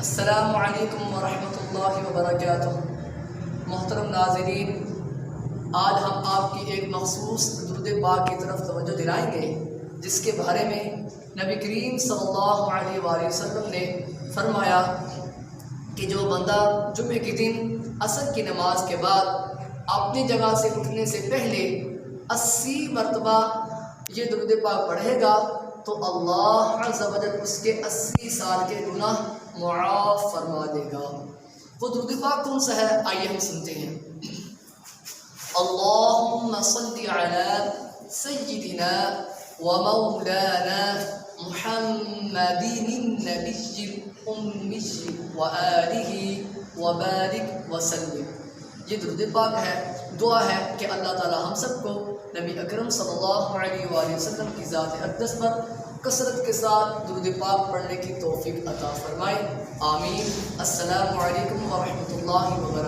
السلام علیکم ورحمۃ اللہ وبرکاتہ۔ محترم ناظرین، آج ہم آپ کی ایک مخصوص درود پاک کی طرف توجہ دلائیں گے، جس کے بارے میں نبی کریم صلی اللہ علیہ وآلہ وسلم نے فرمایا کہ جو بندہ جمعے کے دن عصر کی نماز کے بعد اپنی جگہ سے اٹھنے سے پہلے 80 مرتبہ یہ درود پاک پڑھے گا تو اللہ عز و جل اس کے 80 سال کے گناہ معاف فرما دے گا۔ وہ درود پاک کون سا ہے؟ آئیے ہم سنتے ہیں۔ اللہم صلی علی سیدنا و مولانا محمد النبی الامی و آلہ و بارک وسلم۔ یہ درود پاک ہے، دعا ہے کہ اللہ تعالی ہم سب کو نبی اکرم صلی اللہ علیہ وآلہ وسلم کی ذات اقدس پر کثرت کے ساتھ درود پاک پڑھنے کی توفیق عطا فرمائے، آمین۔ السلام علیکم ورحمۃ اللہ وبرکاتہ۔